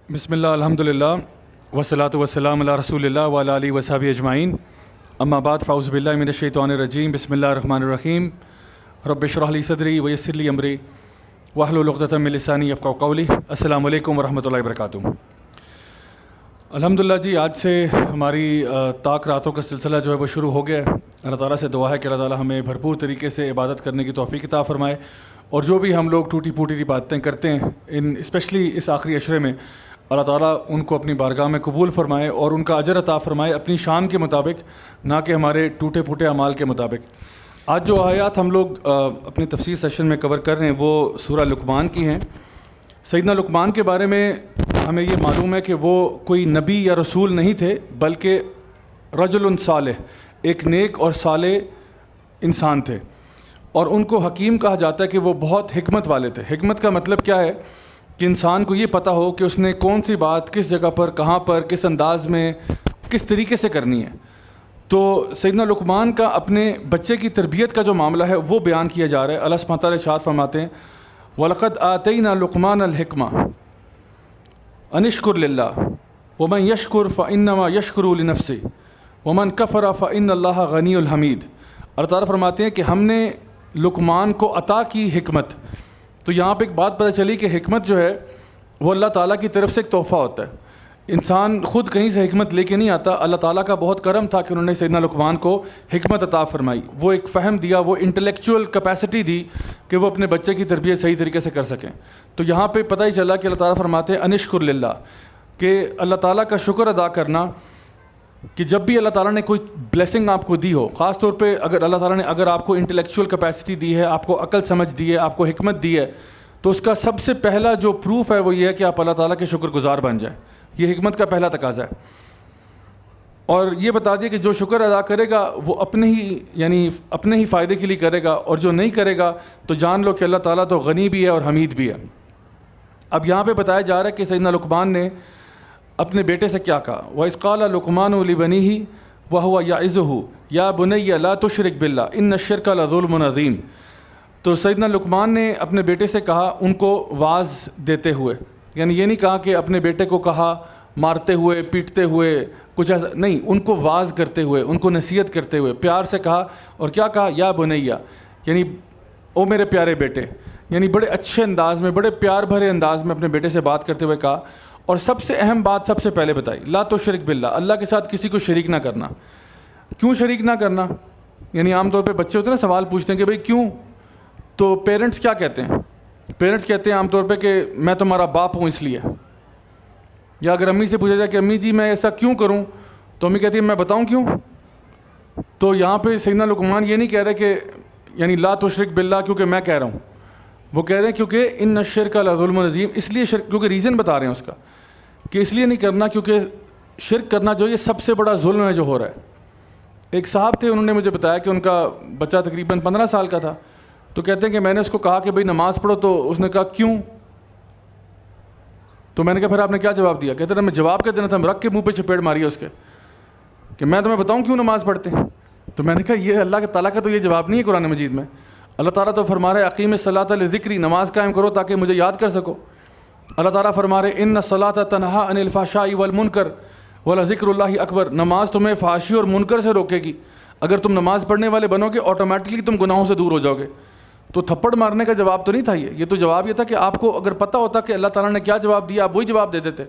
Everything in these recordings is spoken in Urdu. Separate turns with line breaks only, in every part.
بسم اللہ الحمدللہ والصلاۃ والسلام علی رسول اللہ وعلی آلہ وصحبہ اجمعین، اما بعد فاعوذ باللہ من الشیطان الرجیم، بسم اللہ الرحمن الرحیم، رب اشرح لی صدری ویسر لی امری واحلل عقدۃ من لسانی یفقہوا قولی۔ السلام علیکم ورحمۃ اللہ وبرکاتہ۔ الحمدللہ جی، آج سے ہماری طاق راتوں کا سلسلہ جو ہے وہ شروع ہو گیا ہے۔ اللہ تعالیٰ سے دعا ہے کہ اللہ تعالیٰ ہمیں بھرپور طریقے سے عبادت کرنے کی توفیق عطا فرمائے، اور جو بھی ہم لوگ ٹوٹی پھوٹی باتیں کرتے ہیں اسپیشلی اس آخری عشرے میں، اللہ تعالیٰ ان کو اپنی بارگاہ میں قبول فرمائے اور ان کا اجر عطا فرمائے اپنی شان کے مطابق، نہ کہ ہمارے ٹوٹے پھوٹے اعمال کے مطابق۔ آج جو آیات ہم لوگ اپنی تفسیر سیشن میں کور کر رہے ہیں وہ سورہ لقمان کی ہیں۔ سیدنا لقمان کے بارے میں ہمیں یہ معلوم ہے کہ وہ کوئی نبی یا رسول نہیں تھے، بلکہ رجل صالح، ایک نیک اور صالح انسان تھے، اور ان کو حکیم کہا جاتا ہے کہ وہ بہت حکمت والے تھے۔ حکمت کا مطلب کیا ہے کہ انسان کو یہ پتہ ہو کہ اس نے کون سی بات کس جگہ پر، کہاں پر، کس انداز میں، کس طریقے سے کرنی ہے۔ تو سیدنا لقمان کا اپنے بچے کی تربیت کا جو معاملہ ہے وہ بیان کیا جا رہا ہے۔ اللہ سبحانہ تعالیٰ ارشاد فرماتے ہیں وَلَقَدْ آتَيْنَا لُقْمَانَ الْحِكْمَةَ أَنِ اشْكُرْ لِلَّهِ وَمَنْ يَشْكُرْ فَإِنَّمَا يَشْكُرُ لِنَفْسِهِ وَمَنْ كَفَرَ فَإِنَّ اللَّهَ غَنِيٌّ حَمِيدٌ۔ اللہ تعالیٰ فرماتے ہیں کہ ہم نے لقمان کو عطا کی حکمت۔ تو یہاں پہ ایک بات پتہ چلی کہ حکمت جو ہے وہ اللہ تعالیٰ کی طرف سے ایک تحفہ ہوتا ہے۔ انسان خود کہیں سے حکمت لے کے نہیں آتا، اللہ تعالیٰ کا بہت کرم تھا کہ انہوں نے سیدنا لقمان کو حکمت عطا فرمائی، وہ ایک فہم دیا، وہ انٹلیکچوئل کیپیسٹی دی کہ وہ اپنے بچے کی تربیت صحیح طریقے سے کر سکیں۔ تو یہاں پہ پتہ ہی چلا کہ اللہ تعالیٰ فرماتے ہیں انشکر للہ، کہ اللہ تعالیٰ کا شکر ادا کرنا، کہ جب بھی اللہ تعالیٰ نے کوئی بلیسنگ آپ کو دی ہو، خاص طور پہ اگر اللہ تعالیٰ نے آپ کو انٹلیکچوئل کیپیسٹی دی ہے، آپ کو عقل سمجھ دی ہے، آپ کو حکمت دی ہے، تو اس کا سب سے پہلا جو پروف ہے وہ یہ ہے کہ آپ اللہ تعالیٰ کے شکر گزار بن جائیں۔ یہ حکمت کا پہلا تقاضا ہے۔ اور یہ بتا دیا کہ جو شکر ادا کرے گا وہ اپنے ہی فائدے کے لیے کرے گا، اور جو نہیں کرے گا تو جان لو کہ اللہ تعالیٰ تو غنی بھی ہے اور حمید بھی ہے۔ اب یہاں پہ بتایا جا رہا ہے کہ سیدنا لقمان نے اپنے بیٹے سے کیا کہا، وَإِذْ قَالَ لُقْمَانُ لِبَنِيهِ وَهُوَ يَعِظُهُ يَا بُنَيَّ لَا تُشْرِكْ بِاللَّهِ إِنَّ الشِّرْكَ لَظُلْمٌ عَظِيمٌ۔ تو سیدنا لقمان نے اپنے بیٹے سے کہا، ان کو واعظ دیتے ہوئے، یعنی یہ نہیں کہا کہ اپنے بیٹے کو کہا مارتے ہوئے، پیٹتے ہوئے، کچھ ایسا نہیں، ان کو واعظ کرتے ہوئے، ان کو نصیحت کرتے ہوئے پیار سے کہا۔ اور کیا کہا؟ یا بنیا، یعنی او میرے پیارے بیٹے، یعنی بڑے اچھے انداز میں، بڑے پیار بھرے انداز میں اپنے بیٹے سے بات کرتے ہوئے کہا۔ اور سب سے اہم بات سب سے پہلے بتائی، لا تشرک باللہ، اللہ کے ساتھ کسی کو شریک نہ کرنا۔ کیوں شریک نہ کرنا؟ یعنی عام طور پہ بچے ہوتے ہیں نا، سوال پوچھتے ہیں کہ بھئی کیوں؟ تو پیرنٹس کیا کہتے ہیں؟ پیرنٹس کہتے ہیں عام طور پہ کہ میں تمہارا باپ ہوں اس لیے۔ یا اگر امی سے پوچھا جائے کہ امی جی میں ایسا کیوں کروں، تو امی کہتی ہے میں بتاؤں کیوں؟ تو یہاں پہ سیدنا لقمان یہ نہیں کہہ رہے کہ یعنی لا تشرک باللہ کیونکہ میں کہہ رہا ہوں، وہ کہہ رہے ہیں کیونکہ ان الشرک لظلم عظیم، اس لیے شرک، کیونکہ ریزن بتا رہے ہیں اس کا کہ اس لیے نہیں کرنا کیونکہ شرک کرنا جو یہ سب سے بڑا ظلم ہے جو ہو رہا ہے۔ ایک صاحب تھے، انہوں نے مجھے بتایا کہ ان کا بچہ تقریباً 15 سال کا تھا، تو کہتے ہیں کہ میں نے اس کو کہا کہ بھئی نماز پڑھو، تو اس نے کہا کیوں؟ تو میں نے کہا پھر آپ نے کیا جواب دیا؟ کہتے ہیں میں جواب کہہ دینا تھا، رکھ کے منہ پہ چپیڑ ماری اس کے کہ میں تمہیں بتاؤں کیوں نماز پڑھتے ہیں۔ تو میں نے کہا یہ اللہ تعالیٰ کا تو یہ جواب نہیں ہے قرآن مجید میں۔ اللہ تعالیٰ تو فرما رہے اقیم الصلاۃ لذکری، نماز قائم کرو تاکہ مجھے یاد کر سکو۔ اللہ تعالیٰ فرما رہے ان الصلاۃ تنہا عن الفحشاء والمنکر ولذکر اللہ اکبر، نماز تمہیں فحاشی اور منکر سے روکے گی۔ اگر تم نماز پڑھنے والے بنو گے آٹومیٹکلی تم گناہوں سے دور ہو جاؤ گے۔ تو تھپڑ مارنے کا جواب تو نہیں تھا یہ تو جواب یہ تھا کہ آپ کو اگر پتہ ہوتا کہ اللہ تعالیٰ نے کیا جواب دیا آپ وہی جواب دے دیتے۔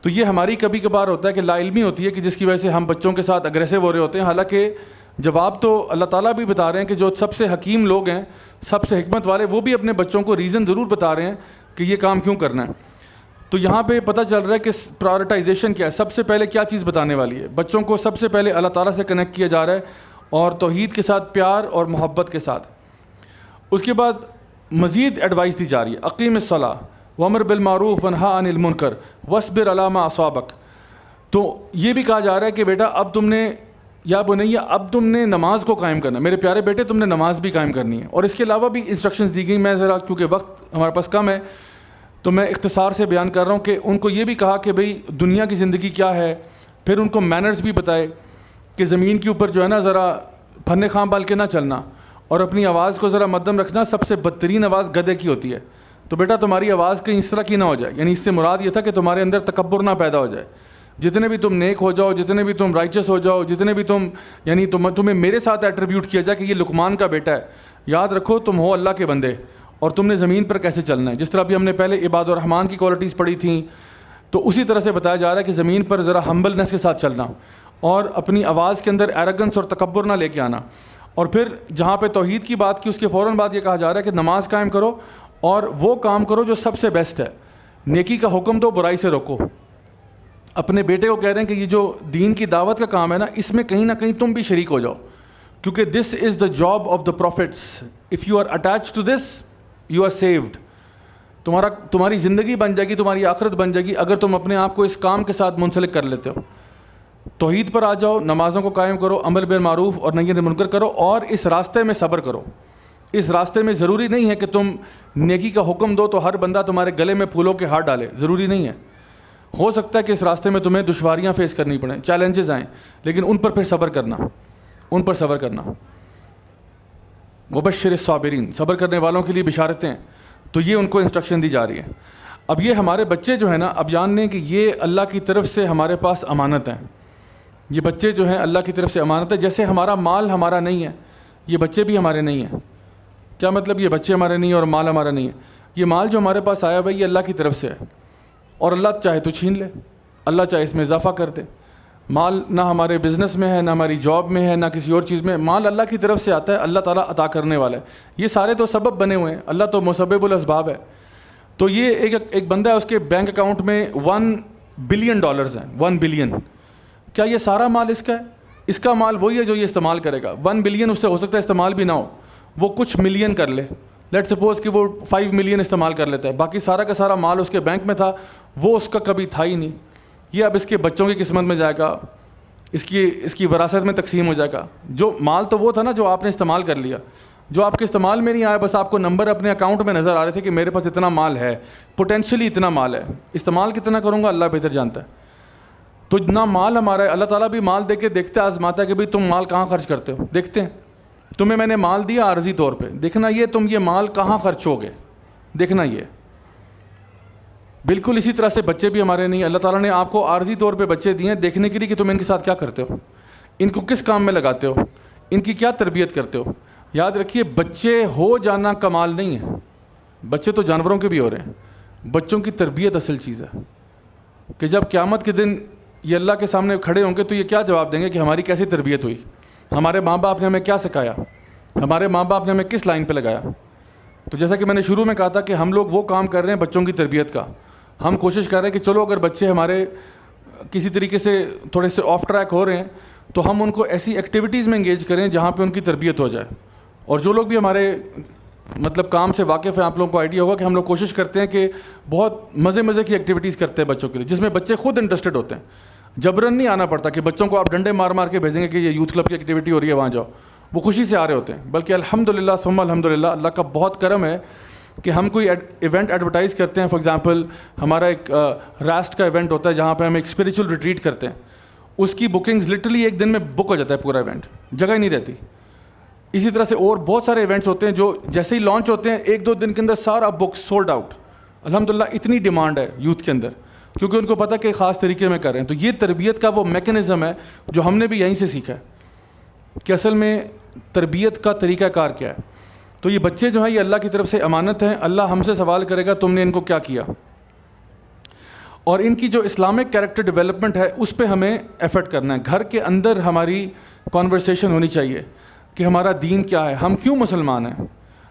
تو یہ ہماری کبھی کبھار ہوتا ہے کہ لا علمی ہوتی ہے کہ جس کی وجہ سے ہم بچوں کے ساتھ اگریسو ہو رہے ہوتے ہیں، حالانکہ جواب تو اللہ تعالیٰ بھی بتا رہے ہیں کہ جو سب سے حکیم لوگ ہیں، سب سے حکمت والے، وہ بھی اپنے بچوں کو ریزن ضرور بتا رہے ہیں کہ یہ کام کیوں کرنا ہے۔ تو یہاں پہ پتہ چل رہا ہے کہ پرائورٹائزیشن کیا ہے، سب سے پہلے کیا چیز بتانے والی ہے۔ بچوں کو سب سے پہلے اللہ تعالیٰ سے کنیکٹ کیا جا رہا ہے، اور توحید کے ساتھ پیار اور محبت کے ساتھ۔ اس کے بعد مزید ایڈوائس دی جا رہی ہے، اقیم الصلاۃ وامر بالمعروف وانہا عن المنکر واصبر علی ما اصابک۔ تو یہ بھی کہا جا رہا ہے کہ بیٹا اب تم نے یا بنیا، اب تم نے نماز کو قائم کرنا، میرے پیارے بیٹے تم نے نماز بھی قائم کرنی ہے۔ اور اس کے علاوہ بھی انسٹرکشنز دی گئی، میں ذرا کیونکہ وقت ہمارے پاس کم ہے تو میں اختصار سے بیان کر رہا ہوں کہ ان کو یہ بھی کہا کہ بھئی دنیا کی زندگی کیا ہے، پھر ان کو مینرز بھی بتائے کہ زمین کے اوپر جو ہے نا ذرا پھنے خام بال کے نہ چلنا، اور اپنی آواز کو ذرا مدھم رکھنا۔ سب سے بدترین آواز گدھے کی ہوتی ہے، تو بیٹا تمہاری آواز کہیں اس طرح کی نہ ہو جائے. یعنی اس سے مراد یہ تھا کہ تمہارے اندر تکبر نہ پیدا ہو جائے. جتنے بھی تم نیک ہو جاؤ, جتنے بھی تم رائچس ہو جاؤ, جتنے بھی تم یعنی تمہیں میرے ساتھ ایٹریبیوٹ کیا جائے کہ یہ لقمان کا بیٹا ہے, یاد رکھو تم ہو اللہ کے بندے اور تم نے زمین پر کیسے چلنا ہے. جس طرح ابھی ہم نے پہلے عباد الرحمن کی کوالٹیز پڑھی تھیں, تو اسی طرح سے بتایا جا رہا ہے کہ زمین پر ذرا ہمبلنس کے ساتھ چلنا اور اپنی آواز کے اندر ایروگنس اور تکبر نہ لے کے آنا. اور پھر جہاں پہ توحید کی بات کی اس کے فوراً بعد یہ کہا جا رہا ہے کہ نماز قائم کرو اور وہ کام کرو جو سب سے بیسٹ ہے. نیکی کا حکم دو, برائی سے روکو. اپنے بیٹے کو کہہ رہے ہیں کہ یہ جو دین کی دعوت کا کام ہے نا, اس میں کہیں نہ کہیں تم بھی شریک ہو جاؤ, کیونکہ this is the job of the prophets. If you are attach to this you are saved. تمہاری زندگی بن جائے گی, تمہاری آخرت بن جائے گی اگر تم اپنے آپ کو اس کام کے ساتھ منسلک کر لیتے ہو. توحید پر آ جاؤ, نمازوں کو قائم کرو, امر بالمعروف اور نہی عن منکر کرو, اور اس راستے میں صبر کرو. اس راستے میں ضروری نہیں ہے کہ تم نیکی کا حکم دو تو ہر بندہ تمہارے گلے میں پھولوں کے ہار ڈالے, ضروری نہیں ہے. ہو سکتا ہے کہ اس راستے میں تمہیں دشواریاں فیس کرنی پڑیں, چیلنجز آئیں, لیکن ان پر پھر صبر کرنا, ان پر صبر کرنا. وبشر الصابرین, صبر کرنے والوں کے لیے بشارتیں. تو یہ ان کو انسٹرکشن دی جا رہی ہے. اب یہ ہمارے بچے جو ہیں نا, اب جان لیں کہ یہ اللہ کی طرف سے ہمارے پاس امانت ہیں. یہ بچے جو ہیں اللہ کی طرف سے امانت ہے. جیسے ہمارا مال ہمارا نہیں ہے, یہ بچے بھی ہمارے نہیں ہیں. کیا مطلب؟ یہ بچے ہمارے نہیں ہیں اور مال ہمارا نہیں ہے. یہ مال جو ہمارے پاس آیا بھائی, یہ اللہ کی طرف سے ہے, اور اللہ چاہے تو چھین لے, اللہ چاہے اس میں اضافہ کر دے. مال نہ ہمارے بزنس میں ہے, نہ ہماری جاب میں ہے, نہ کسی اور چیز میں. مال اللہ کی طرف سے آتا ہے, اللہ تعالیٰ عطا کرنے والا ہے. یہ سارے تو سبب بنے ہوئے ہیں, اللہ تو مسبب الاسباب ہے. تو یہ ایک بندہ ہے, اس کے بینک اکاؤنٹ میں $1 بلین ہیں. 1 بلین. کیا یہ سارا مال اس کا ہے؟ اس کا مال وہی ہے جو یہ استعمال کرے گا. 1 بلین اس سے ہو سکتا ہے استعمال بھی نہ ہو, وہ کچھ ملین کر لے. لیٹ سپوز کہ وہ 5 ملین استعمال کر لیتا ہے, باقی سارا کا سارا مال اس کے بینک میں تھا, وہ اس کا کبھی تھا ہی نہیں. یہ اب اس کے بچوں کی قسمت میں جائے گا, اس کی وراثت میں تقسیم ہو جائے گا. جو مال تو وہ تھا نا جو آپ نے استعمال کر لیا, جو آپ کے استعمال میں نہیں آیا, بس آپ کو نمبر اپنے اکاؤنٹ میں نظر آ رہے تھے کہ میرے پاس اتنا مال ہے, پوٹینشلی اتنا مال ہے, استعمال کتنا کروں گا اللہ بہتر جانتا ہے. تو نہ مال ہمارا ہے, اللہ تعالیٰ بھی مال دے کے دیکھتا ہے, آزماتا ہے کہ بھئی تم مال کہاں خرچ کرتے ہو. دیکھتے ہیں, تمہیں میں نے مال دیا عارضی طور پہ, دیکھنا یہ تم یہ مال کہاں خرچ ہوگے, دیکھنا یہ. بالکل اسی طرح سے بچے بھی ہمارے نہیں. اللہ تعالیٰ نے آپ کو عارضی طور پہ بچے دیے ہیں دیکھنے کے لیے کہ تم ان کے ساتھ کیا کرتے ہو, ان کو کس کام میں لگاتے ہو, ان کی کیا تربیت کرتے ہو. یاد رکھیے, بچے ہو جانا کمال نہیں ہے, بچے تو جانوروں کے بھی ہو رہے ہیں. بچوں کی تربیت اصل چیز ہے, کہ جب قیامت کے دن یہ اللہ کے سامنے کھڑے ہوں گے تو یہ کیا جواب دیں گے کہ ہماری کیسی تربیت ہوئی, ہمارے ماں باپ نے ہمیں کیا سکھایا, ہمارے ماں باپ نے ہمیں کس لائن پہ لگایا. تو جیسا کہ میں نے شروع میں کہا تھا کہ ہم لوگ وہ کام کر رہے ہیں بچوں کی تربیت کا. ہم کوشش کر رہے ہیں کہ چلو اگر بچے ہمارے کسی طریقے سے تھوڑے سے آف ٹریک ہو رہے ہیں تو ہم ان کو ایسی ایکٹیویٹیز میں انگیج کریں جہاں پہ ان کی تربیت ہو جائے. اور جو لوگ بھی ہمارے مطلب کام سے واقف ہیں, آپ لوگوں کو آئیڈیا ہوگا کہ ہم لوگ کوشش کرتے ہیں کہ بہت مزے کی ایکٹیویٹیز کرتے ہیں بچوں کے لیے, جس میں بچے خود انٹرسٹڈ ہوتے ہیں. جبرن نہیں آنا پڑتا کہ بچوں کو آپ ڈنڈے مار مار کے بھیجیں گے کہ یہ یوتھ کلب کی ایکٹیویٹی ہو رہی ہے وہاں جاؤ. وہ خوشی سے آ رہے ہوتے ہیں, بلکہ الحمدللہ ثم الحمدللہ اللہ کا بہت کرم ہے کہ ہم کوئی ایونٹ ایڈورٹائز کرتے ہیں. فار ایگزامپل ہمارا ایک ریسٹ کا ایونٹ ہوتا ہے جہاں پہ ہم ایک اسپریچول ریٹریٹ کرتے ہیں, اس کی بکنگز لٹرلی ایک دن میں بک ہو جاتا ہے پورا ایونٹ, جگہ ہی نہیں رہتی. اسی طرح سے اور بہت سارے ایونٹس ہوتے ہیں جو جیسے ہی لانچ ہوتے ہیں 1-2 دن کے اندر سارا بک سولڈ آؤٹ. الحمدللہ اتنی ڈیمانڈ ہے یوتھ کے اندر, کیونکہ ان کو پتہ کہ خاص طریقے میں کر رہے ہیں. تو یہ تربیت کا وہ میکینزم ہے جو ہم نے بھی یہیں سے سیکھا ہے کہ اصل میں تربیت کا طریقہ کار کیا ہے. تو یہ بچے جو ہیں یہ اللہ کی طرف سے امانت ہیں. اللہ ہم سے سوال کرے گا تم نے ان کو کیا کیا, اور ان کی جو اسلامک کیریکٹر ڈیولپمنٹ ہے اس پہ ہمیں ایفرٹ کرنا ہے. گھر کے اندر ہماری کانورسیشن ہونی چاہیے کہ ہمارا دین کیا ہے, ہم کیوں مسلمان ہیں,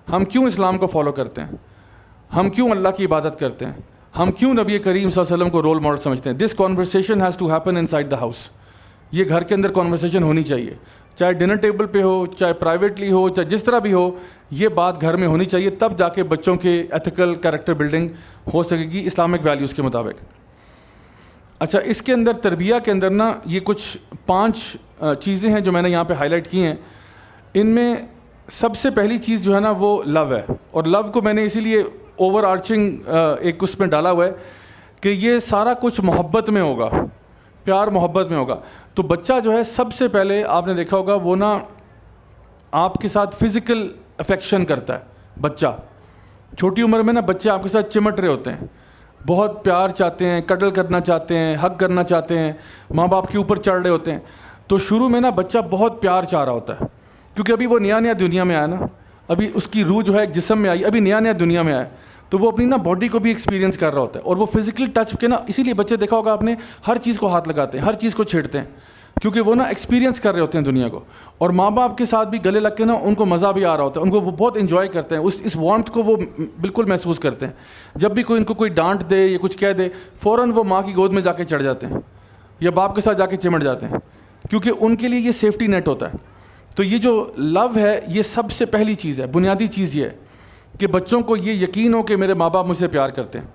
ہم کیوں اسلام کو فالو کرتے ہیں, ہم کیوں اللہ کی عبادت کرتے ہیں, ہم کیوں نبی کریم صلی اللہ علیہ وسلم کو رول ماڈل سمجھتے ہیں. This conversation has to happen inside the house. یہ گھر کے اندر کانورسیشن ہونی چاہیے, چاہے ڈنر ٹیبل پہ ہو, چاہے پرائیویٹلی ہو, چاہے جس طرح بھی ہو, یہ بات گھر میں ہونی چاہیے. تب جا کے بچوں کے ایتھیکل کیریکٹر بلڈنگ ہو سکے گی اسلامک ویلیوز کے مطابق. اچھا, اس کے اندر تربیہ کے اندر نا یہ کچھ 5 چیزیں ہیں جو میں نے یہاں پہ ہائی لائٹ کی ہیں. ان میں سب سے پہلی چیز جو ہے نا وہ لو ہے, اور لو کو میں نے اسی لیے اوور آرچنگ ایک اس میں ڈالا ہوا ہے کہ یہ سارا کچھ محبت میں ہوگا, پیار محبت میں ہوگا. تو بچہ جو ہے سب سے پہلے آپ نے دیکھا ہوگا وہ نا آپ کے ساتھ فزیکل افیکشن کرتا ہے بچہ. چھوٹی عمر میں نا بچے آپ کے ساتھ چمٹ رہے ہوتے ہیں, بہت پیار چاہتے ہیں, کڈل کرنا چاہتے ہیں, حق کرنا چاہتے ہیں, ماں باپ کے اوپر چڑھ رہے ہوتے ہیں. تو شروع میں نا بچہ بہت پیار چاہ رہا ہوتا ہے, کیونکہ ابھی وہ نیا دنیا میں آیا نا, ابھی اس کی روح جو ہے ایک جسم میں آئی, ابھی نیا دنیا میں آیا, تو وہ اپنی نا باڈی کو بھی ایکسپیرینس کر رہا ہوتا ہے. اور وہ فزیکل ٹچ کے نا, اسی لیے بچے دیکھا ہوگا آپ نے, ہر چیز کو ہاتھ لگاتے ہیں, ہر چیز کو چھیڑتے ہیں, کیونکہ وہ نا ایکسپیرینس کر رہے ہوتے ہیں دنیا کو. اور ماں باپ کے ساتھ بھی گلے لگ کے نا ان کو مزہ بھی آ رہا ہوتا ہے, ان کو وہ بہت انجوائے کرتے ہیں, اس وارمتھ کو وہ بالکل محسوس کرتے ہیں. جب بھی کوئی ان کو کوئی ڈانٹ دے یا کچھ کہہ دے, فوراً وہ ماں کی گود میں جا کے چڑھ جاتے ہیں یا باپ کے ساتھ جا کے چمٹ جاتے ہیں, کیونکہ ان کے لیے یہ سیفٹی نیٹ ہوتا ہے. تو یہ جو لو ہے, یہ سب سے پہلی چیز ہے, بنیادی چیز یہ ہے کہ بچوں کو یہ یقین ہو کہ میرے ماں باپ مجھ سے پیار کرتے ہیں.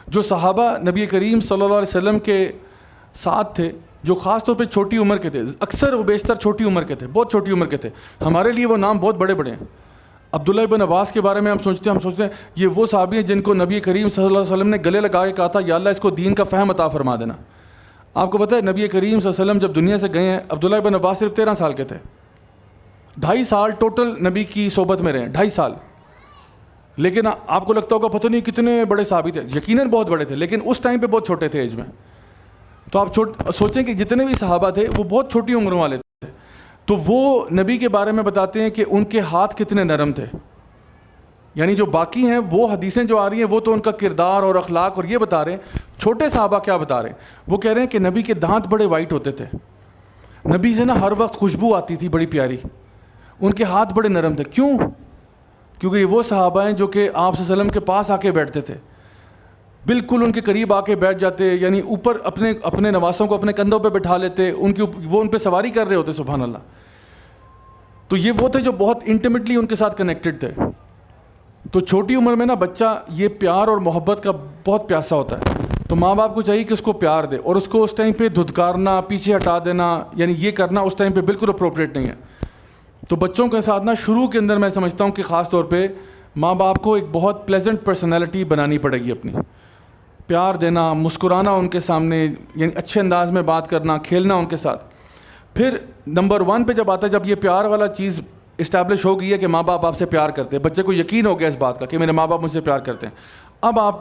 جو صحابہ نبی کریم صلی اللہ علیہ وسلم کے ساتھ تھے, جو خاص طور پہ چھوٹی عمر کے تھے, اکثر و بیشتر چھوٹی عمر کے تھے, بہت چھوٹی عمر کے تھے, ہمارے لیے وہ نام بہت بڑے بڑے ہیں. عبداللہ بن عباس کے بارے میں ہم سوچتے ہیں یہ وہ صحابی ہیں جن کو نبی کریم صلی اللہ علیہ وسلم نے گلے لگا کے کہا تھا, یا اللہ اس کو دین کا فہم عطا فرما دینا. آپ کو پتہ ہے نبی کریم صلی اللہ علیہ وسلم جب دنیا سے گئے ہیں, عبداللہ بن عباس صرف 13 سال کے تھے. 2.5 سال ٹوٹل نبی کی صحبت میں رہے, 2.5 سال. لیکن آپ کو لگتا ہوگا پتہ نہیں کتنے بڑے صحابی تھے, یقیناً بہت بڑے تھے, لیکن اس ٹائم پہ بہت چھوٹے تھے ایج میں. تو آپ سوچیں کہ جتنے بھی صحابہ تھے وہ بہت چھوٹی عمروں والے تھے. تو وہ نبی کے بارے میں بتاتے ہیں کہ ان کے ہاتھ کتنے نرم تھے. یعنی جو باقی ہیں وہ حدیثیں جو آ رہی ہیں وہ تو ان کا کردار اور اخلاق اور یہ بتا رہے ہیں, چھوٹے صحابہ کیا بتا رہے ہیں, وہ کہہ رہے ہیں کہ نبی کے دانت بڑے وائٹ ہوتے تھے, نبی سے نا ہر وقت خوشبو آتی تھی بڑی پیاری, ان کے ہاتھ بڑے نرم تھے. کیوں؟ کیونکہ یہ وہ صحابہ ہیں جو کہ آپ صلی اللہ علیہ وسلم کے پاس آ کے بیٹھتے تھے, بالکل ان کے قریب آ کے بیٹھ جاتے, یعنی اوپر اپنے نواسوں کو اپنے کندھوں پہ بٹھا لیتے, وہ ان پہ سواری کر رہے ہوتے, سبحان اللہ. تو یہ وہ تھے جو بہت انٹیمیٹلی ان کے ساتھ کنیکٹڈ تھے. تو چھوٹی عمر میں نا بچہ یہ پیار اور محبت کا بہت پیاسا ہوتا ہے, تو ماں باپ کو چاہیے کہ اس کو پیار دے, اور اس کو اس ٹائم پہ دھتکارنا, پیچھے ہٹا دینا, یعنی یہ کرنا اس ٹائم پہ بالکل اپروپریٹ نہیں ہے. تو بچوں کے ساتھ نا شروع کے اندر میں سمجھتا ہوں کہ خاص طور پہ ماں باپ کو ایک بہت پلیزنٹ پرسنالٹی بنانی پڑے گی اپنی, پیار دینا, مسکرانا ان کے سامنے, یعنی اچھے انداز میں بات کرنا, کھیلنا ان کے ساتھ. پھر نمبر 1 پہ جب آتا ہے, جب یہ پیار والا چیز اسٹیبلش ہو گئی ہے کہ ماں باپ آپ سے پیار کرتے ہیں, بچے کو یقین ہو گیا اس بات کا کہ میرے ماں باپ مجھ سے پیار کرتے ہیں, اب آپ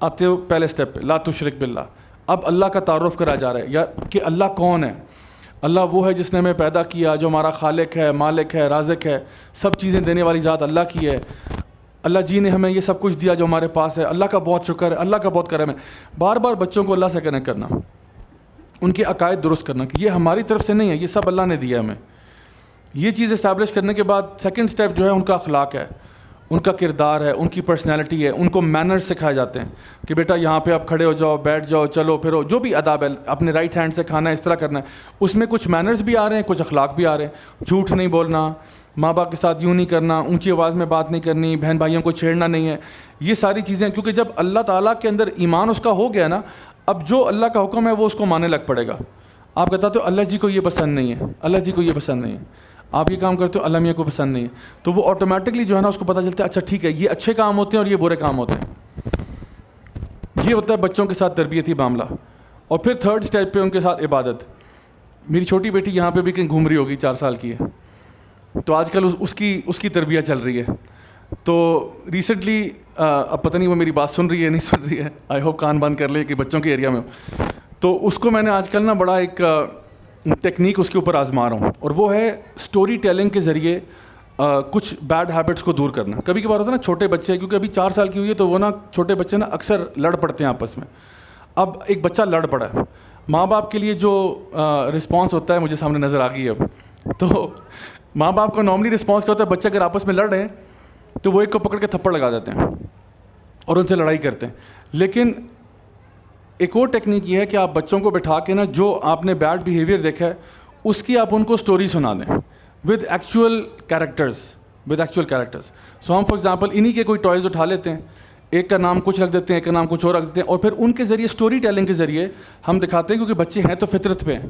آتے ہو پہلے سٹیپ پہ, لا تشرک باللہ. اب اللہ کا تعارف کرا جا رہا ہے, یا کہ اللہ کون ہے. اللہ وہ ہے جس نے ہمیں پیدا کیا, جو ہمارا خالق ہے, مالک ہے, رازق ہے, سب چیزیں دینے والی ذات اللہ کی ہے. اللہ جی نے ہمیں یہ سب کچھ دیا جو ہمارے پاس ہے, اللہ کا بہت شکر ہے, اللہ کا بہت کرم ہے. بار بار بچوں کو اللہ سے کنیکٹ کرنا, ان کے عقائد درست کرنا کہ یہ ہماری طرف سے نہیں ہے, یہ سب اللہ نے دیا ہمیں. یہ چیز اسٹیبلش کرنے کے بعد سیکنڈ سٹیپ جو ہے ان کا اخلاق ہے, ان کا کردار ہے, ان کی پرسنالٹی ہے. ان کو مینرز سکھائے جاتے ہیں کہ بیٹا یہاں پہ آپ کھڑے ہو جاؤ, بیٹھ جاؤ, چلو پھرو, جو بھی آداب ہے, اپنے رائٹ ہینڈ سے کھانا ہے, اس طرح کرنا ہے. اس میں کچھ مینرز بھی آ رہے ہیں, کچھ اخلاق بھی آ رہے ہیں. جھوٹ نہیں بولنا, ماں باپ کے ساتھ یوں نہیں کرنا, اونچی آواز میں بات نہیں کرنی, بہن بھائیوں کو چھیڑنا نہیں ہے. یہ ساری چیزیں, کیونکہ جب اللہ تعالیٰ کے اندر ایمان اس کا ہو گیا نا, اب جو اللہ کا حکم ہے وہ اس کو ماننے لگ پڑے گا. آپ کہتا تو اللہ جی کو یہ پسند نہیں ہے, اللہ جی کو یہ پسند نہیں ہے, آپ یہ کام کرتے ہو اللہ میاں کو پسند نہیں ہے, تو وہ آٹومیٹکلی جو ہے نا اس کو پتہ چلتا ہے اچھا ٹھیک ہے یہ اچھے کام ہوتے ہیں اور یہ برے کام ہوتے ہیں. یہ ہوتا ہے بچوں کے ساتھ تربیتی معاملہ. اور پھر 3rd سٹیپ پہ ان کے ساتھ عبادت. میری چھوٹی بیٹی یہاں پہ بھی کہیں گھوم رہی ہوگی, 4 سال کی ہے, تو آج کل اس کی تربیت چل رہی ہے. تو ریسنٹلی اب پتہ نہیں وہ میری بات سن رہی ہے نہیں سن رہی ہے, آئی ہوپ کان بند کر لے کہ بچوں کے ایریا میں ہو. تو اس کو میں نے آج کل نا بڑا ایک ٹیکنیک اس کے اوپر آزما رہا ہوں, اور وہ ہے اسٹوری ٹیلنگ کے ذریعے کچھ بیڈ ہیبٹس کو دور کرنا. کبھی کبھار ہوتا ہے نا چھوٹے بچے, کیونکہ ابھی 4 سال کی ہوئی ہے, تو وہ نا چھوٹے بچے نا اکثر لڑ پڑتے ہیں آپس میں. اب ایک بچہ لڑ پڑا ہے, ماں باپ کے لیے جو رسپانس ہوتا ہے مجھے سامنے نظر آ گئی ہے اب. تو ماں باپ کا نارملی رسپانس کیا ہوتا ہے, بچے اگر آپس میں لڑ رہے ہیں تو وہ ایک کو پکڑ کے تھپڑ لگا دیتے ہیں اور ان سے لڑائی کرتے ہیں. لیکن ایک اور ٹیکنیک یہ ہے کہ آپ بچوں کو بٹھا کے نا جو آپ نے بیڈ بیہیویئر دیکھا ہے اس کی آپ ان کو سٹوری سنا دیں ود ایکچوئل کیریکٹرز. سو ہم فار ایگزامپل انہی کے کوئی ٹوائز اٹھا لیتے ہیں, ایک کا نام کچھ رکھ دیتے ہیں, ایک کا نام کچھ اور رکھ دیتے ہیں, اور پھر ان کے ذریعے اسٹوری ٹیلنگ کے ذریعے ہم دکھاتے ہیں, کیونکہ بچے ہیں تو فطرت پہ ہیں,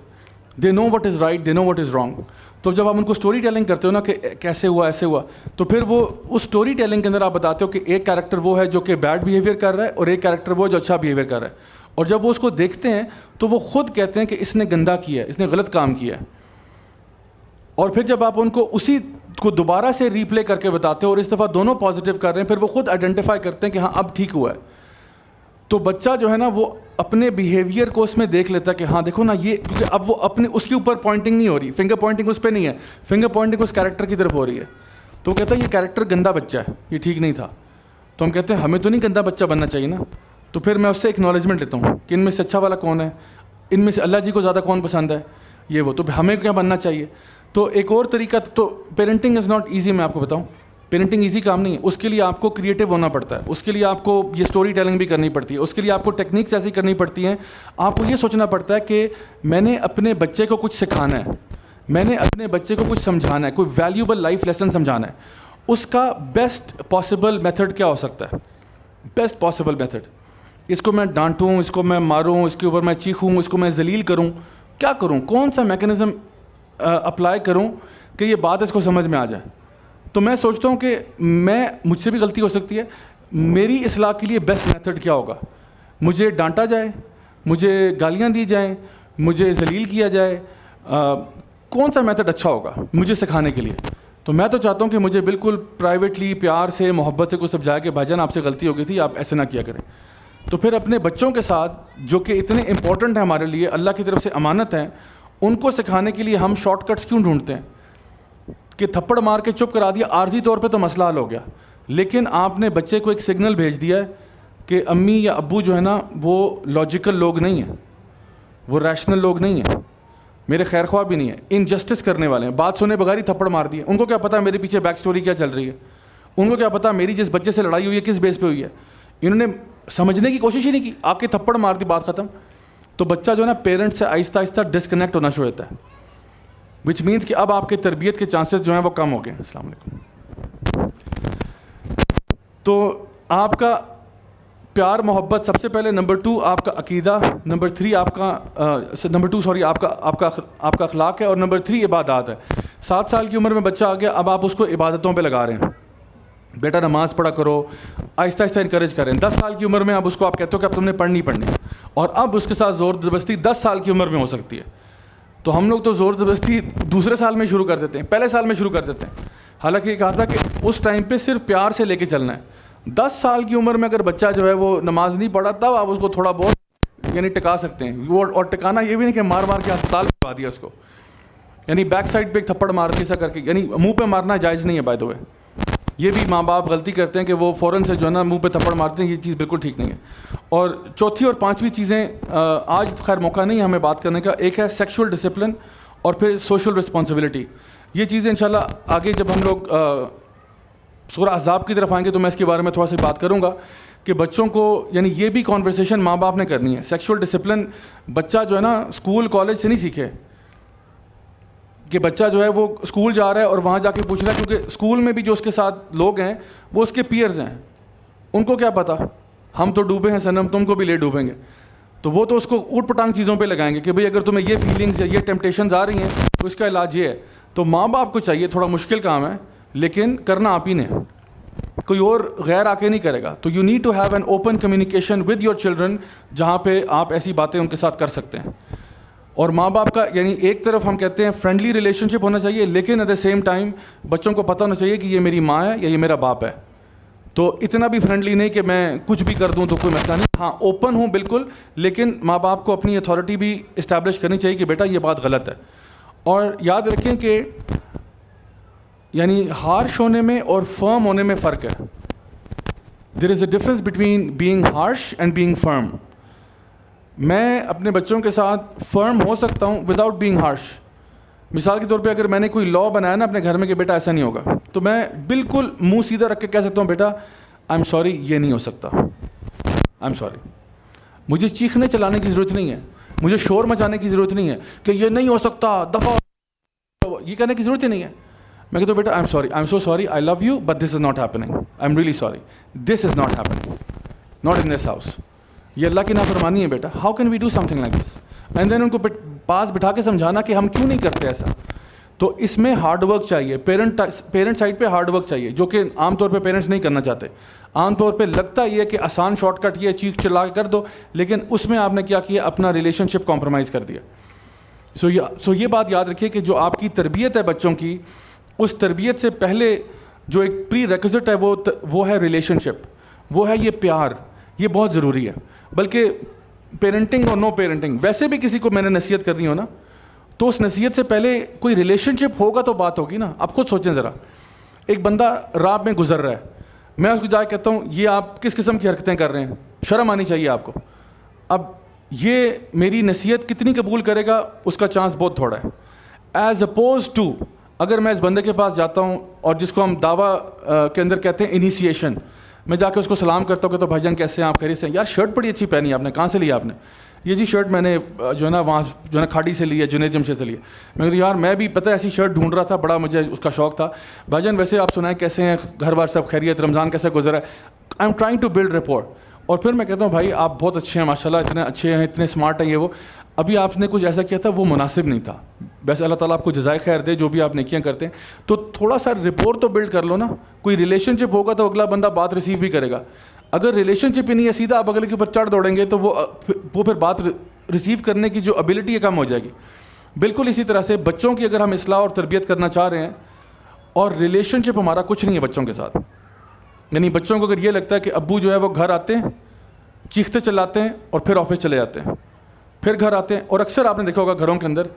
they know what is right, they know what is wrong. تو جب آپ ان کو اسٹوری ٹیلنگ کرتے ہو نا کہ کیسے ہوا ایسے ہوا, تو پھر وہ اس اسٹوری ٹیلنگ کے اندر آپ بتاتے ہو کہ ایک کیریکٹر وہ ہے جو کہ بیڈ بیہیویئر کر رہا ہے, اور ایک کیریکٹر وہ جو اچھا بیہیویئر کر رہا ہے. اور جب وہ اس کو دیکھتے ہیں تو وہ خود کہتے ہیں کہ اس نے گندا کیا ہے, اس نے غلط کام کیا ہے. اور پھر جب آپ ان کو اسی کو دوبارہ سے ریپلے کر کے بتاتے ہو اور اس دفعہ دونوں پازیٹیو کر رہے ہیں, پھر وہ خود آئیڈینٹیفائی کرتے ہیں کہ ہاں اب ٹھیک ہوا ہے, تو بچہ جو ہے نا وہ اپنے بیہیویئر کو اس میں دیکھ لیتا ہے کہ ہاں دیکھو نا یہ, کیونکہ اب وہ اپنے اس کے اوپر پوائنٹنگ نہیں ہو رہی, فنگر پوائنٹنگ اس پہ نہیں ہے, فنگر پوائنٹنگ اس کیریکٹر کی طرف ہو رہی ہے. تو وہ کہتا ہے یہ کیریکٹر گندا بچہ ہے, یہ ٹھیک نہیں تھا. تو ہم کہتے ہیں ہمیں تو نہیں گندا بچہ بننا چاہیے نا. تو پھر میں اس سے اکنالجمنٹ لیتا ہوں کہ ان میں سے اچھا والا کون ہے, ان میں سے اللہ جی کو زیادہ کون پسند ہے, یہ وہ, تو ہمیں کیا بننا چاہیے. تو ایک اور طریقہ, تو پیرنٹنگ از ناٹ ایزی, میں آپ کو بتاؤں پیرنٹنگ ایزی کام نہیں ہے. اس کے لیے آپ کو کریٹو ہونا پڑتا ہے, اس کے لیے آپ کو یہ اسٹوری ٹیلنگ بھی کرنی پڑتی ہے, اس کے لیے آپ کو ٹیکنیکس ایسی کرنی پڑتی ہیں. آپ کو یہ سوچنا پڑتا ہے کہ میں نے اپنے بچے کو کچھ سکھانا ہے, میں نے اپنے بچے کو کچھ سمجھانا ہے, کوئی ویلیوبل لائف لیسن سمجھانا ہے. اس کا بیسٹ پاسبل میتھڈ کیا ہو سکتا ہے؟ بیسٹ پاسبل میتھڈ, اس کو میں ڈانٹوں, اس کو میں ماروں, اس کے اوپر میں چیخوں, اس کو میں ذلیل کروں, کیا کروں, کون سا میکینزم اپلائی کروں کہ یہ بات اس کو سمجھ میں آ جائے. تو میں سوچتا ہوں کہ مجھ سے بھی غلطی ہو سکتی ہے, میری اصلاح کے لیے بیسٹ میتھڈ کیا ہوگا. مجھے ڈانٹا جائے, مجھے گالیاں دی جائیں, مجھے ذلیل کیا جائے, کون سا میتھڈ اچھا ہوگا مجھے سکھانے کے لیے. تو میں تو چاہتا ہوں کہ مجھے بالکل پرائیویٹلی پیار سے محبت سے کوئی سمجھایا کہ بھائی جان آپ سے غلطی ہو گئی تھی, آپ ایسے نہ کیا کریں. تو پھر اپنے بچوں کے ساتھ جو کہ اتنے امپورٹنٹ ہیں ہمارے لیے, اللہ کی طرف سے امانت ہیں, ان کو سکھانے کے لیے ہم شارٹ کٹس کیوں ڈھونڈتے ہیں کہ تھپڑ مار کے چپ کرا دیا, عارضی طور پہ تو مسئلہ حل ہو گیا, لیکن آپ نے بچے کو ایک سگنل بھیج دیا ہے کہ امی یا ابو جو ہے نا وہ لاجیکل لوگ نہیں ہیں, وہ ریشنل لوگ نہیں ہیں, میرے خیر خواہ بھی نہیں ہیں, انجسٹس کرنے والے ہیں, بات سنے بغیر ہی تھپڑ مار دیے. ان کو کیا پتا میرے پیچھے بیک سٹوری کیا چل رہی ہے, ان کو کیا پتا میری جس بچے سے لڑائی ہوئی ہے کس بیس پہ ہوئی ہے. انہوں نے سمجھنے کی کوشش ہی نہیں کی, آ کے تھپڑ مار دی, بات ختم. تو بچہ جو ہے نا پیرنٹ سے آہستہ آہستہ ڈسکنیکٹ ہونا شروع ہوتا ہے, وچ مینس کہ اب آپ کے تربیت کے چانسز جو ہیں وہ کم ہو گئے ہیں. السلام علیکم. تو آپ کا پیار محبت سب سے پہلے, نمبر 2 آپ کا عقیدہ, نمبر 3 آپ کا نمبر 2 سوری آپ کا اخلاق ہے, اور نمبر 3 عبادات ہے. 7 سال کی عمر میں بچہ آ گیا, اب آپ اس کو عبادتوں پہ لگا رہے ہیں, بیٹا نماز پڑھا کرو, آہستہ آہستہ انکریج کریں. 10 سال کی عمر میں اب اس کو آپ کہتے ہو کہ اب تم نے پڑھنی پڑھنی, اور اب اس کے ساتھ زور زبردستی 10 سال کی عمر میں ہو سکتی ہے. تو ہم لوگ تو زور زبردستی دوسرے سال میں شروع کر دیتے ہیں, پہلے سال میں شروع کر دیتے ہیں. حالانکہ یہ کہا تھا کہ اس ٹائم پہ صرف پیار سے لے کے چلنا ہے. 10 سال کی عمر میں اگر بچہ جو ہے وہ نماز نہیں پڑھا, تب آپ اس کو تھوڑا بہت یعنی ٹکا سکتے ہیں. وہ اور ٹکانا یہ بھی نہیں کہ مار مار کے ہسپتال میں دیا اس کو, یعنی بیک سائڈ پہ ایک تھپڑ مار کے ایسا کر کے, یعنی منہ پہ مارنا جائز نہیں ہے بائی دا وے. یہ بھی ماں باپ غلطی کرتے ہیں کہ وہ فوراً سے جو ہے نا منہ پہ تھپڑ مارتے ہیں, یہ چیز بالکل ٹھیک نہیں ہے. اور چوتھی اور پانچویں چیزیں, آج خیر موقع نہیں ہے ہمیں بات کرنے کا, ایک ہے سیکشول ڈسپلن اور پھر سوشل رسپانسبلٹی. یہ چیزیں انشاءاللہ آگے جب ہم لوگ سورہ احزاب کی طرف آئیں گے تو میں اس کے بارے میں تھوڑا سا بات کروں گا کہ بچوں کو, یعنی یہ بھی کانورسیشن ماں باپ نے کرنی ہے. سیکشول ڈسپلن بچہ جو ہے نا اسکول کالج سے نہیں سیکھے, کہ بچہ جو ہے وہ اسکول جا رہا ہے اور وہاں جا کے پوچھ رہا ہے, کیونکہ اسکول میں بھی جو اس کے ساتھ لوگ ہیں وہ اس کے پیئرز ہیں, ان کو کیا پتہ ہم تو ڈوبے ہیں صنم, تم کو بھی لے ڈوبیں گے. تو وہ تو اس کو اوٹ پٹانگ چیزوں پہ لگائیں گے کہ بھئی اگر تمہیں یہ فیلنگز یا یہ ٹیمپٹیشنز آ رہی ہیں تو اس کا علاج یہ ہے. تو ماں باپ کو چاہیے, تھوڑا مشکل کام ہے لیکن کرنا آپ ہی نے, کوئی اور غیر آ کے نہیں کرے گا. تو you need to have an open communication with your children, جہاں پہ آپ ایسی باتیں ان کے ساتھ کر سکتے ہیں. اور ماں باپ کا یعنی ایک طرف ہم کہتے ہیں فرینڈلی ریلیشن شپ ہونا چاہیے, لیکن ایٹ دا سیم ٹائم بچوں کو پتہ ہونا چاہیے کہ یہ میری ماں ہے یا یہ میرا باپ ہے. تو اتنا بھی فرینڈلی نہیں کہ میں کچھ بھی کر دوں تو کوئی مسئلہ نہیں, ہاں اوپن ہوں بالکل, لیکن ماں باپ کو اپنی اتھارٹی بھی اسٹیبلش کرنی چاہیے کہ بیٹا یہ بات غلط ہے. اور یاد رکھیں کہ یعنی ہارش ہونے میں اور فرم ہونے میں فرق ہے. There is a difference between being harsh and being firm. میں اپنے بچوں کے ساتھ فرم ہو سکتا ہوں وداؤٹ بینگ ہارش. مثال کے طور پہ اگر میں نے کوئی لا بنایا نا اپنے گھر میں کہ بیٹا ایسا نہیں ہوگا, تو میں بالکل منہ سیدھا رکھ کے کہہ سکتا ہوں بیٹا آئی ایم سوری, یہ نہیں ہو سکتا, آئی ایم سوری. مجھے چیخنے چلانے کی ضرورت نہیں ہے, مجھے شور مچانے کی ضرورت نہیں ہے کہ یہ نہیں ہو سکتا, دفعہ یہ کہنے کی ضرورت ہی نہیں ہے. میں کہتا ہوں بیٹا I am sorry, I am so sorry, I love you but this is not happening, I am really sorry, this is not happening, not in this house. یہ اللہ کی نافرمانی ہے بیٹا, how can we do something like this. And then ان کو پاس بٹھا کے سمجھانا کہ ہم کیوں نہیں کرتے ایسا. تو اس میں ہارڈ ورک چاہیے, پیرنٹ سائڈ پہ ہارڈ ورک چاہیے, جو کہ عام طور پہ پیرنٹس نہیں کرنا چاہتے. عام طور پہ لگتا یہ کہ آسان شارٹ کٹ یہ چیخ چلا کے کر دو, لیکن اس میں آپ نے کیا کیا, اپنا ریلیشن شپ کمپرومائز کر دیا. سو یہ بات یاد رکھیے کہ جو آپ کی تربیت ہے بچوں کی, اس تربیت سے پہلے جو ایک پری ریکوزٹ ہے وہ ہے ریلیشن شپ, وہ ہے یہ پیار, یہ بہت ضروری ہے. بلکہ پیرنٹنگ اور نو پیرنٹنگ, ویسے بھی کسی کو میں نے نصیحت کرنی ہو نا, تو اس نصیحت سے پہلے کوئی ریلیشن شپ ہوگا تو بات ہوگی نا. آپ خود سوچیں ذرا, ایک بندہ راہ میں گزر رہا ہے, میں اس کو جا کے کہتا ہوں یہ آپ کس قسم کی حرکتیں کر رہے ہیں, شرم آنی چاہیے آپ کو. اب یہ میری نصیحت کتنی قبول کرے گا اس کا چانس بہت تھوڑا ہے, ایز اپوز ٹو اگر میں اس بندے کے پاس جاتا ہوں اور جس کو ہم دعویٰ کے اندر کہتے ہیں انیشیشن, میں جا کے اس کو سلام کرتا ہوں کہ تو بھائی جان کیسے ہیں آپ, خیریت سے ہیں, یار شرٹ بڑی اچھی پہنی ہے آپ نے, کہاں سے لیا آپ نے, یہ جی شرٹ میں نے جو ہے نا وہاں جو ہے نا کھاڑی سے لی ہے, جنید جمشید سے لی ہے. میں کہتا ہوں یار میں بھی پتہ ایسی شرٹ ڈھونڈ رہا تھا, بڑا مجھے اس کا شوق تھا. بھائی جان ویسے آپ سنائیں کیسے ہیں, گھر بار سب خیریت, رمضان کیسے گزرا ہے, I am trying to build rapport. اور پھر میں کہتا ہوں بھائی آپ بہت اچھے ہیں ماشاء اللہ, اتنے اچھے ہیں, اتنے اسمارٹ ہیں, یہ وہ ابھی آپ نے کچھ ایسا کیا تھا وہ مناسب نہیں تھا. ویسے اللہ تعالیٰ آپ کو جزائے خیر دے جو بھی آپ نیکیاں کرتے ہیں, تو تھوڑا سا رپورٹ تو بلڈ کر لو نا. کوئی ریلیشن شپ ہوگا تو اگلا بندہ بات ریسیو بھی کرے گا. اگر ریلیشن شپ ہی نہیں ہے, سیدھا آپ اگلے کے اوپر چڑھ دوڑیں گے تو وہ پھر بات ریسیو کرنے کی جو ابیلٹی ہے کم ہو جائے گی. بالکل اسی طرح سے بچوں کی اگر ہم اصلاح اور تربیت کرنا چاہ رہے ہیں, اور ریلیشن شپ ہمارا کچھ نہیں ہے بچوں کے ساتھ, یعنی بچوں کو اگر یہ لگتا ہے کہ ابو جو ہے وہ گھر آتے ہیں چیختے چلاتے ہیں اور پھر آفس چلے جاتے ہیں, پھر گھر آتے ہیں, اور اکثر آپ نے دیکھا ہوگا گھروں کے اندر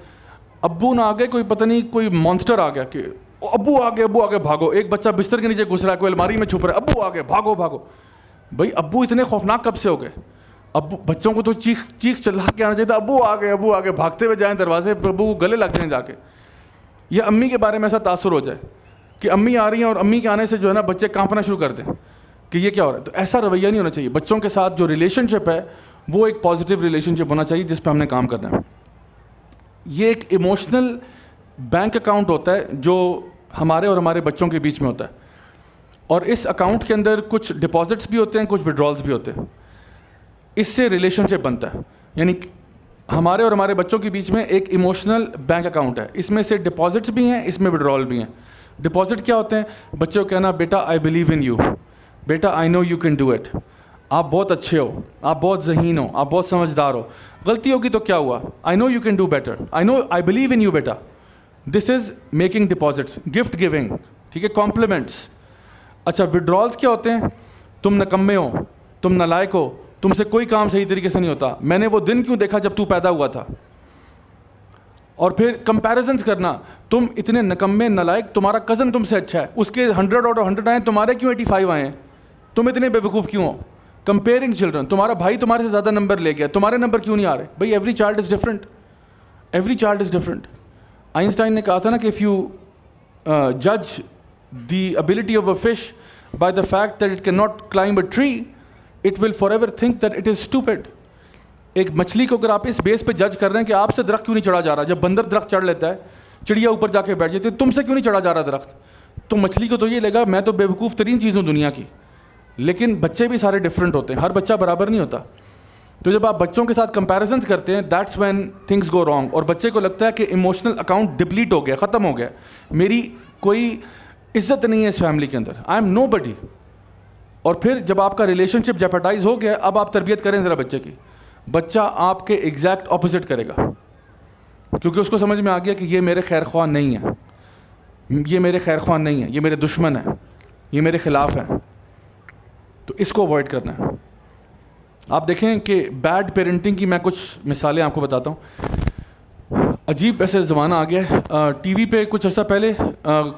ابو نہ آگے کوئی پتہ نہیں کوئی مانسٹر آ گیا کہ ابو آگے بھاگو, ایک بچہ بستر کے نیچے گھس رہا ہے, کوئی الماری میں چھپ رہا ہے, ابو آگے بھاگو. بھائی ابو اتنے خوفناک کب سے ہو گئے؟ ابو بچوں کو تو چیخ چلا کے آنا چاہیے تھا, ابو آگے بھاگتے ہوئے جائیں دروازے پہ, ابو کو گلے لگ جائیں جا کے. یا امی کے بارے میں ایسا تاثر ہو جائے کہ امی آ رہی ہیں اور امی کے آنے سے جو ہے نا بچے کانپنا شروع کر دیں کہ یہ کیا ہو رہا ہے. تو ایسا رویہ نہیں ہونا چاہیے. بچوں کے ساتھ جو ریلیشن شپ ہے وہ ایک پازیٹیو ریلیشن شپ ہونا چاہیے جس پہ ہم نے کام کرنا ہے. یہ ایک ایموشنل بینک اکاؤنٹ ہوتا ہے جو ہمارے اور ہمارے بچوں کے بیچ میں ہوتا ہے, اور اس اکاؤنٹ کے اندر کچھ ڈپازٹس بھی ہوتے ہیں, کچھ وڈرالز بھی ہوتے ہیں. اس سے ریلیشن شپ بنتا ہے, یعنی ہمارے اور ہمارے بچوں کے بیچ میں ایک ایموشنل بینک اکاؤنٹ ہے. اس میں سے ڈپازٹس بھی ہیں, اس میں وڈرال بھی ہیں. ڈپازٹ کیا ہوتے ہیں؟ بچوں کو کہنا بیٹا آئی بلیو ان یو, بیٹا I know you can do it, آپ بہت اچھے ہو, آپ بہت ذہین ہو, آپ بہت سمجھدار ہو, غلطی ہوگی تو کیا ہوا, I know you can do better, I believe in you بیٹا. This is making deposits. Gift giving, ٹھیک ہے, کمپلیمنٹس. اچھا وڈرالس کیا ہوتے ہیں؟ تم نکمے ہو, تم نالائق ہو, تم سے کوئی کام صحیح طریقے سے نہیں ہوتا, میں نے وہ دن کیوں دیکھا جب تو پیدا ہوا تھا. اور پھر کمپیریزنس کرنا, تم اتنے نکمے نالائق, تمہارا کزن تم سے اچھا ہے, اس کے 100 آؤٹ آف 100 آئے, تمہارے کیوں 85 آئے ہیں, تم اتنے بے وقوف کیوں ہو. کمپیئرنگ چلڈرن, تمہارا بھائی تمہارے سے زیادہ نمبر لے گیا, تمہارے نمبر کیوں نہیں آ رہے. بھائی every child is different, every child is different. Einstein نے کہا تھا نا کہ اف یو جج the ability of a fish by the fact that it cannot climb a tree, it will forever think that it is stupid. ایک مچھلی کو اگر آپ اس بیس پہ جج کر رہے ہیں کہ آپ سے درخت کیوں نہیں چڑھا جا رہا, جب بندر درخت چڑھ لیتا ہے, چڑیا اوپر جا کے بیٹھ جاتی ہے, تم سے کیوں نہیں چڑھا جا رہا درخت, تو مچھلی کو تو یہ لگا میں تو بے وقوف ترین چیز ہوں دنیا کی. لیکن بچے بھی سارے ڈفرینٹ ہوتے ہیں, ہر بچہ برابر نہیں ہوتا. تو جب آپ بچوں کے ساتھ کمپیریزنس کرتے ہیں, that's when things go wrong. اور بچے کو لگتا ہے کہ ایموشنل اکاؤنٹ ڈپلیٹ ہو گیا, ختم ہو گیا, میری کوئی عزت نہیں ہے اس فیملی کے اندر, آئی ایم نو بڈی. اور پھر جب آپ کا ریلیشن شپ جیپٹائز ہو گیا, اب آپ تربیت کریں ذرا بچے کی, بچہ آپ کے ایگزیکٹ اپوزٹ کرے گا, کیونکہ اس کو سمجھ میں آ گیا کہ یہ میرے خیر خواہ نہیں ہے, یہ میرے خیر خواہ نہیں ہے, یہ میرے دشمن ہیں, یہ میرے خلاف ہیں. تو اس کو اوائڈ کرنا ہے. آپ دیکھیں کہ بیڈ پیرنٹنگ کی میں کچھ مثالیں آپ کو بتاتا ہوں. عجیب ایسے زمانہ آ گیا ہے, ٹی وی پہ کچھ عرصہ پہلے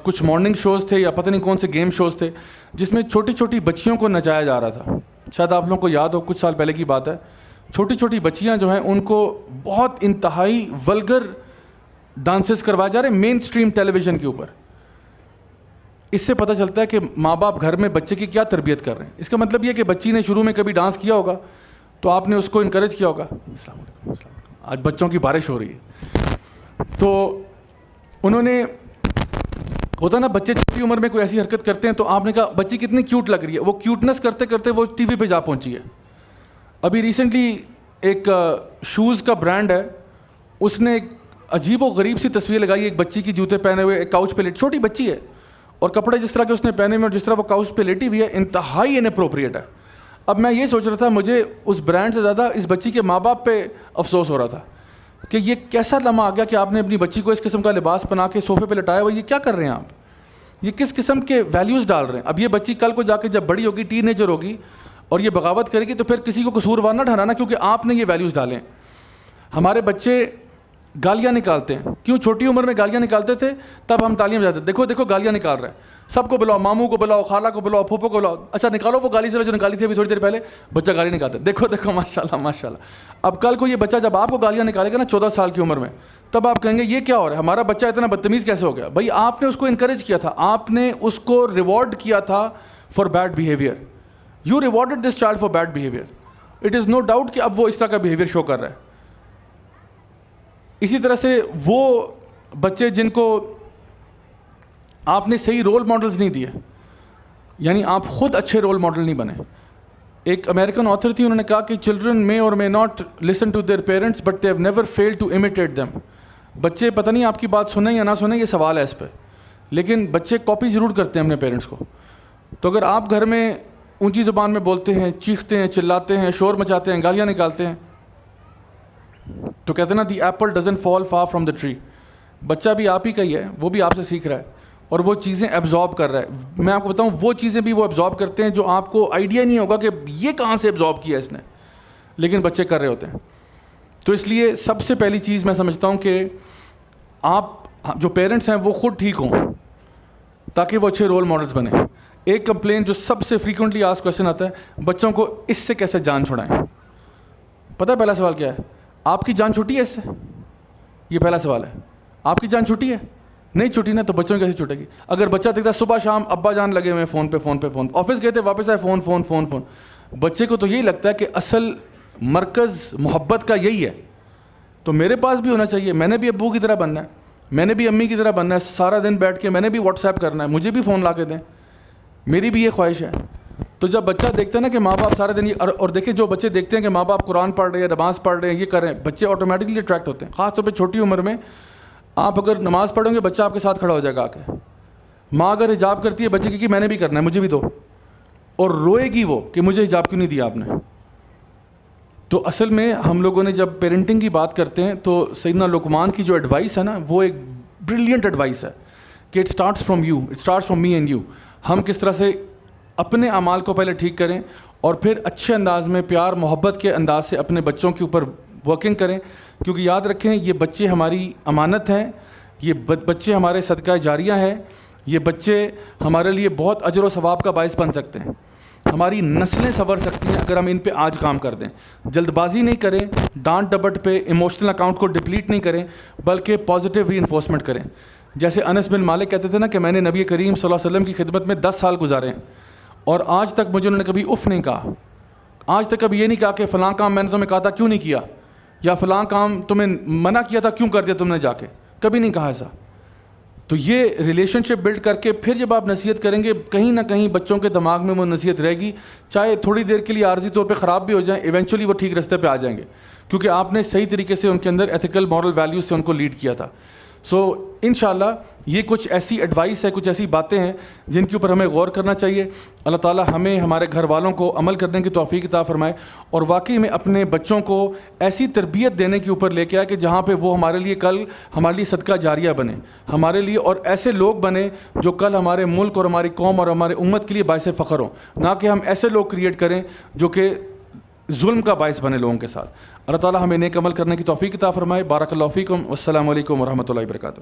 کچھ مارننگ شوز تھے یا پتہ نہیں کون سے گیم شوز تھے جس میں چھوٹی چھوٹی بچیوں کو نچایا جا رہا تھا. شاید آپ لوگوں کو یاد ہو, کچھ سال پہلے کی بات ہے. چھوٹی چھوٹی بچیاں جو ہیں ان کو بہت انتہائی ولگر ڈانسز کروائے جا رہے ہیں مین اسٹریم ٹیلی ویژن کے اوپر. اس سے پتہ چلتا ہے کہ ماں باپ گھر میں بچے کی کیا تربیت کر رہے ہیں. اس کا مطلب یہ کہ بچی نے شروع میں کبھی ڈانس کیا ہوگا تو آپ نے اس کو انکریج کیا ہوگا. السلام علیکم. آج بچوں کی بارش ہو رہی ہے, تو انہوں نے, ہوتا نا بچے چھوٹی عمر میں کوئی ایسی حرکت کرتے ہیں تو آپ نے کہا بچی کتنی کیوٹ لگ رہی ہے, وہ کیوٹنس کرتے کرتے وہ ٹی وی پہ جا پہنچی ہے. ابھی ریسنٹلی ایک شوز کا برانڈ ہے, اس نے ایک عجیب و غریب سی تصویر لگائی, ایک بچی کی جوتے پہنے ہوئے ایک کاؤچ پہ لیٹ, چھوٹی بچی ہے, اور کپڑے جس طرح کے اس نے پہنے ہوئے اور جس طرح وہ کاؤچ پہ لیٹی ہوئی ہے انتہائی اناپروپریٹ ہے. اب میں یہ سوچ رہا تھا, مجھے اس برانڈ سے زیادہ اس بچی کے ماں باپ پہ افسوس ہو رہا تھا کہ یہ کیسا لمحہ آ گیا کہ آپ نے اپنی بچی کو اس قسم کا لباس بنا کے صوفے پہ لٹایا ہوا, یہ کیا کر رہے ہیں آپ. یہ کس قسم کے ویلیوز ڈال رہے ہیں. اب یہ بچی کل کو جا کے جب بڑی ہوگی, ٹین ایجر ہوگی, اور یہ بغاوت کرے گی, تو پھر کسی کو قصوروار نہ ٹھہرانا کیونکہ آپ نے یہ ویلیوز ڈالے ہیں. ہمارے بچے گالیاں نکالتے ہیں, کیوں؟ چھوٹی عمر میں گالیاں نکالتے تھے, تب ہم تعلیم جاتے, دیکھو دیکھو گالیاں نکال رہے ہیں, سب کو بلاؤ, ماموں کو بلاؤ, خالہ کو بلاؤ, پھوپھو کو بلاؤ, اچھا نکالو وہ گالی سے جو نکالی تھی ابھی تھوڑی دیر پہلے, بچہ گالی نکالتا ہے, دیکھو دیکھو ماشاء اللہ ماشاء اللہ. اب کل کو یہ بچہ جب آپ کو گالیاں نکالے گا نا 14 سال کی عمر میں, تب آپ کہیں گے یہ کیا ہو رہا ہے, ہمارا بچہ اتنا بدتمیز کیسے ہو گیا؟ بھائی آپ نے اس کو انکریج کیا تھا, آپ نے اس کو ریوارڈ کیا تھا for bad behaviour. You rewarded this child for bad behaviour. It is no doubt کہ اب وہ اس طرح کا بیہیویئر شو کر رہا ہے. اسی طرح سے وہ بچے جن کو آپ نے صحیح رول ماڈلز نہیں دیے, یعنی آپ خود اچھے رول ماڈل نہیں بنے. ایک امریکن آتھر تھی, انہوں نے کہا کہ children may or may not listen to their parents but they have never failed to imitate them. بچے پتہ نہیں آپ کی بات سنیں یا نہ سنیں, یہ سوال ہے اس پہ, لیکن بچے کاپی ضرور کرتے ہیں اپنے پیرنٹس کو. تو اگر آپ گھر میں اونچی زبان میں بولتے ہیں, چیختے ہیں, چلاتے ہیں, شور مچاتے ہیں, گالیاں نکالتے ہیں, تو کہتے ہیں نا the apple doesn't fall far from the tree. بچہ بھی آپ ہی کا ہی ہے, وہ بھی آپ سے سیکھ رہا ہے اور وہ چیزیں ایبزارب کر رہا ہے. میں آپ کو بتاؤں وہ چیزیں بھی وہ ایبزارب کرتے ہیں جو آپ کو آئیڈیا نہیں ہوگا کہ یہ کہاں سے ایبزارب کیا اس نے, لیکن بچے کر رہے ہوتے ہیں. تو اس لیے سب سے پہلی چیز میں سمجھتا ہوں کہ آپ جو پیرنٹس ہیں وہ خود ٹھیک ہوں تاکہ وہ اچھے رول ماڈلز بنیں. ایک کمپلین جو سب سے فریکوینٹلی آسک کویشچن آتا ہے, بچوں کو اس سے کیسے جان چھڑائیں. پتہ ہے پہلا سوال کیا ہے؟ آپ کی جان چھٹی ہے اس سے؟ یہ پہلا سوال ہے. آپ کی جان چھٹی ہے؟ نہیں چھٹی نا, تو بچوں کی کیسے چھٹے گی؟ اگر بچہ دیکھتا ہے صبح شام ابا جان لگے ہوئے فون پہ فون پہ فون, آفس گئے تھے واپس آئے فون فون فون فون, بچے کو تو یہی لگتا ہے کہ اصل مرکز محبت کا یہی ہے, تو میرے پاس بھی ہونا چاہیے, میں نے بھی ابو کی طرح بننا ہے, میں نے بھی امی کی طرح بننا ہے, سارا دن بیٹھ کے میں نے بھی واٹس ایپ کرنا ہے, مجھے بھی فون لا کے دیں, میری بھی یہ خواہش ہے. تو جب بچہ دیکھتا ہے نا کہ ماں باپ سارے دن اور دیکھیں جو بچے دیکھتے ہیں کہ ماں باپ قرآن پڑھ رہے ہیں, نماز پڑھ رہے ہیں, یہ کر رہے ہیں, بچے آٹومیٹکلی اٹریکٹ ہوتے ہیں. خاص طور پہ چھوٹی عمر میں آپ اگر نماز پڑھیں گے بچہ آپ کے ساتھ کھڑا ہو جائے گا آ کے. ماں اگر حجاب کرتی ہے بچے کی کہ میں نے بھی کرنا ہے, مجھے بھی دو, اور روئے گی وہ کہ مجھے حجاب کیوں نہیں دیا آپ نے. تو اصل میں ہم لوگوں نے جب پیرنٹنگ کی بات کرتے ہیں تو سیدنا لقمان کی جو ایڈوائس ہے نا وہ ایک بریلینٹ ایڈوائس ہے کہ it starts from you, it starts from me and you. ہم کس طرح سے اپنے اعمال کو پہلے ٹھیک کریں اور پھر اچھے انداز میں پیار محبت کے انداز سے اپنے بچوں کے اوپر ورکنگ کریں, کیونکہ یاد رکھیں یہ بچے ہماری امانت ہیں, یہ بچے ہمارے صدقہ جاریہ ہیں, یہ بچے ہمارے لیے بہت اجر و ثواب کا باعث بن سکتے ہیں, ہماری نسلیں سنور سکتی ہیں اگر ہم ان پہ آج کام کر دیں. جلد بازی نہیں کریں, ڈانٹ ڈپٹ پہ ایموشنل اکاؤنٹ کو ڈپلیٹ نہیں کریں, بلکہ پازیٹیو ری انفورسمنٹ کریں. جیسے انس بن مالک کہتے تھے نا کہ میں نے نبی کریم صلی اللہ علیہ وسلم کی خدمت میں 10 سال گزارے ہیں اور آج تک مجھے انہوں نے کبھی اف نہیں کہا, آج تک کبھی یہ نہیں کہا کہ فلاں کام میں نے تمہیں کہا تھا کیوں نہیں کیا, یا فلاں کام تمہیں منع کیا تھا کیوں کر دیا تم نے جا کے, کبھی نہیں کہا ایسا. تو یہ ریلیشن شپ بلڈ کر کے پھر جب آپ نصیحت کریں گے کہیں نہ کہیں بچوں کے دماغ میں وہ نصیحت رہے گی, چاہے تھوڑی دیر کے لیے عارضی طور پہ خراب بھی ہو جائیں, ایونچولی وہ ٹھیک راستے پہ آ جائیں گے کیونکہ آپ نے صحیح طریقے سے ان کے اندر ایتھیکل مورل ویلیوز سے ان کو لیڈ کیا تھا. سو انشاءاللہ یہ کچھ ایسی ایڈوائس ہے, کچھ ایسی باتیں ہیں جن کے اوپر ہمیں غور کرنا چاہیے. اللہ تعالیٰ ہمیں ہمارے گھر والوں کو عمل کرنے کی توفیق عطا فرمائے اور واقعی میں اپنے بچوں کو ایسی تربیت دینے کے اوپر لے کے آئے کہ جہاں پہ وہ ہمارے لیے کل ہمارے لیے صدقہ جاریہ بنے ہمارے لیے, اور ایسے لوگ بنے جو کل ہمارے ملک اور ہماری قوم اور ہمارے امت کے لیے باعث فخر ہوں, نہ کہ ہم ایسے لوگ کریٹ کریں جو کہ ظلم کا باعث بنے لوگوں کے ساتھ. اللہ تعالیٰ ہمیں نیک عمل کرنے کی توفیق عطا فرمائے. بارک اللہ فیکم, والسلام علیکم ورحمۃ اللہ وبرکاتہ.